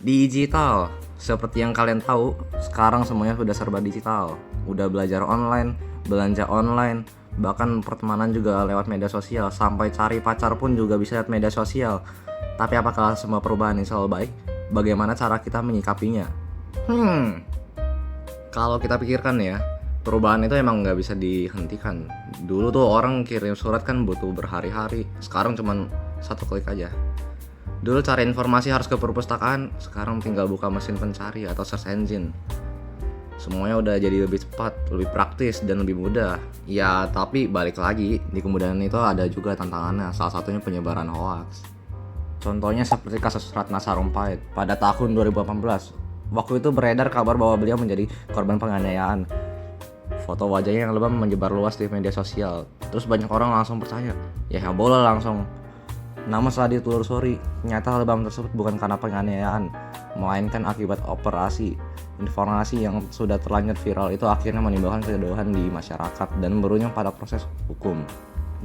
Digital, seperti yang kalian tahu, sekarang semuanya sudah serba digital. Udah belajar online, belanja online, bahkan pertemanan juga lewat media sosial. Sampai cari pacar pun juga bisa lewat media sosial. Tapi apakah semua perubahan ini selalu baik? Bagaimana cara kita menyikapinya? Kalau kita pikirkan ya, perubahan itu emang nggak bisa dihentikan. Dulu tuh orang kirim surat kan butuh berhari-hari. Sekarang cuman satu klik aja. Dulu cari informasi harus ke perpustakaan, sekarang tinggal buka mesin pencari atau search engine. Semuanya udah jadi lebih cepat, lebih praktis, dan lebih mudah. Ya, tapi balik lagi, di kemudahan itu ada juga tantangannya, salah satunya penyebaran hoax. Contohnya seperti kasus Ratna Sarumpait pada tahun 2018. Waktu itu beredar kabar bahwa beliau menjadi korban penganiayaan. Foto wajahnya yang lebam menyebar luas di media sosial. Terus banyak orang langsung percaya. Ya boleh langsung. Namun setelah ditelusuri, ternyata lebam tersebut bukan karena penganiayaan, melainkan akibat operasi. Informasi yang sudah terlanjur viral itu akhirnya menimbulkan kegaduhan di masyarakat dan berujung pada proses hukum.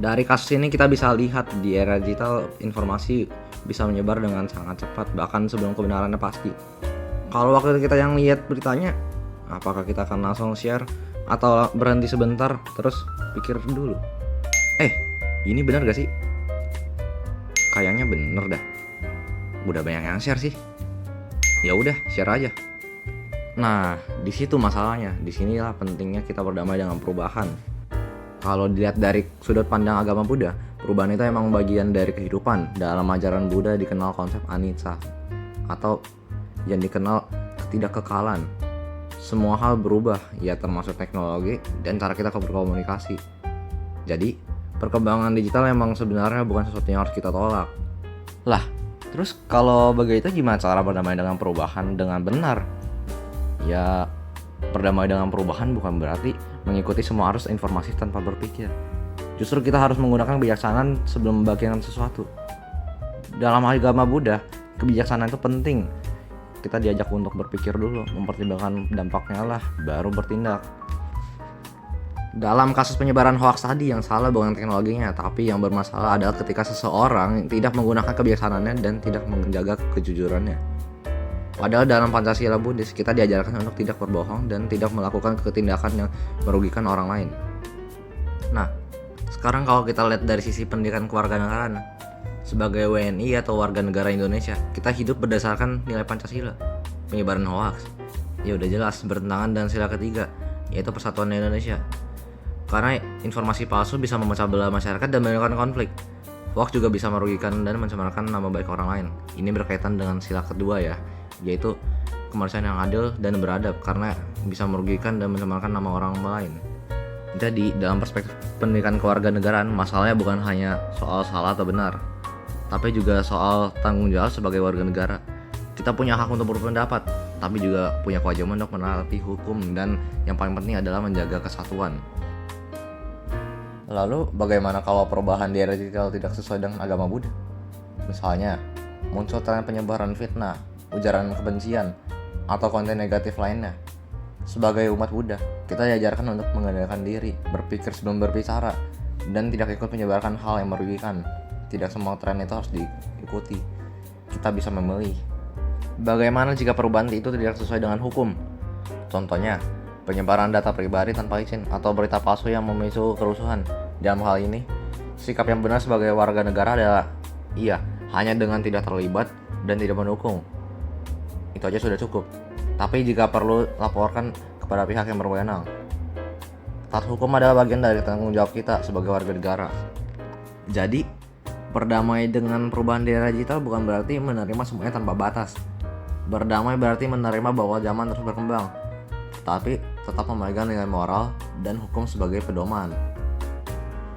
Dari kasus ini kita bisa lihat di era digital informasi bisa menyebar dengan sangat cepat, bahkan sebelum kebenarannya pasti. Kalau waktu kita yang lihat beritanya, apakah kita akan langsung share atau berhenti sebentar terus pikir dulu? Ini benar gak sih? Kayaknya bener dah. Udah banyak yang share sih. Ya udah, share aja. Nah, di situ masalahnya. Disinilah pentingnya kita berdamai dengan perubahan. Kalau dilihat dari sudut pandang agama Buddha, perubahan itu emang bagian dari kehidupan. Dalam ajaran Buddha dikenal konsep anicca atau yang dikenal ketidakkekalan. Semua hal berubah, ya termasuk teknologi dan cara kita berkomunikasi. Jadi, perkembangan digital emang sebenarnya bukan sesuatu yang harus kita tolak. Lah, terus kalau begitu gimana cara berdamai dengan perubahan dengan benar? Ya, berdamai dengan perubahan bukan berarti mengikuti semua arus informasi tanpa berpikir. Justru kita harus menggunakan kebijaksanaan sebelum membagikan sesuatu. Dalam agama Buddha, kebijaksanaan itu penting. Kita diajak untuk berpikir dulu, mempertimbangkan dampaknya lah, baru bertindak. Dalam kasus penyebaran hoaks tadi, yang salah bukan teknologinya, tapi yang bermasalah adalah ketika seseorang tidak menggunakan kebijaksanaannya dan tidak menjaga kejujurannya. Padahal dalam Pancasila Buddhis, kita diajarkan untuk tidak berbohong dan tidak melakukan tindakan yang merugikan orang lain. Nah, sekarang kalau kita lihat dari sisi pendidikan kewarganegaraan, sebagai WNI atau warga negara Indonesia, kita hidup berdasarkan nilai Pancasila. Penyebaran hoaks, ya udah jelas bertentangan dengan sila ketiga, yaitu persatuan Indonesia. Karena informasi palsu bisa memecah belah masyarakat dan menimbulkan konflik. Hoax juga bisa merugikan dan mencemarkan nama baik orang lain. Ini berkaitan dengan sila kedua ya, yaitu kemanusiaan yang adil dan beradab, karena bisa merugikan dan mencemarkan nama orang lain. Jadi, dalam perspektif pendidikan kewarganegaraan, masalahnya bukan hanya soal salah atau benar, tapi juga soal tanggung jawab sebagai warga negara. Kita punya hak untuk berpendapat, tapi juga punya kewajiban untuk menaati hukum, dan yang paling penting adalah menjaga kesatuan. Lalu bagaimana kalau perubahan di era digital tidak sesuai dengan agama Buddha? Misalnya, muncul tren penyebaran fitnah, ujaran kebencian, atau konten negatif lainnya. Sebagai umat Buddha, kita diajarkan untuk mengendalikan diri, berpikir sebelum berbicara, dan tidak ikut menyebarkan hal yang merugikan. Tidak semua tren itu harus diikuti. Kita bisa memilih. Bagaimana jika perubahan itu tidak sesuai dengan hukum? Contohnya, penyebaran data pribadi tanpa izin atau berita palsu yang memicu kerusuhan. Dalam hal ini, sikap yang benar sebagai warga negara adalah iya, hanya dengan tidak terlibat dan tidak mendukung. Itu aja sudah cukup. Tapi jika perlu, laporkan kepada pihak yang berwenang. Taat hukum adalah bagian dari tanggung jawab kita sebagai warga negara. Jadi, berdamai dengan perubahan di era digital bukan berarti menerima semuanya tanpa batas. Berdamai berarti menerima bahwa zaman terus berkembang, tapi tetap memegang nilai moral dan hukum sebagai pedoman.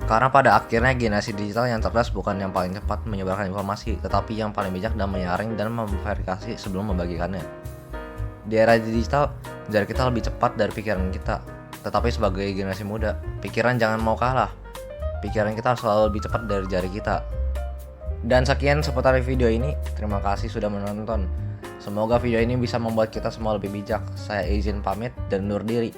Karena pada akhirnya generasi digital yang cerdas bukan yang paling cepat menyebarkan informasi, tetapi yang paling bijak dan menyaring dan memverifikasi sebelum membagikannya. Di era digital, jari kita lebih cepat dari pikiran kita, tetapi sebagai generasi muda, pikiran jangan mau kalah. Pikiran kita harus selalu lebih cepat dari jari kita. Dan sekian seputar video ini, terima kasih sudah menonton. Semoga video ini bisa membuat kita semua lebih bijak. Saya izin pamit dan undur diri.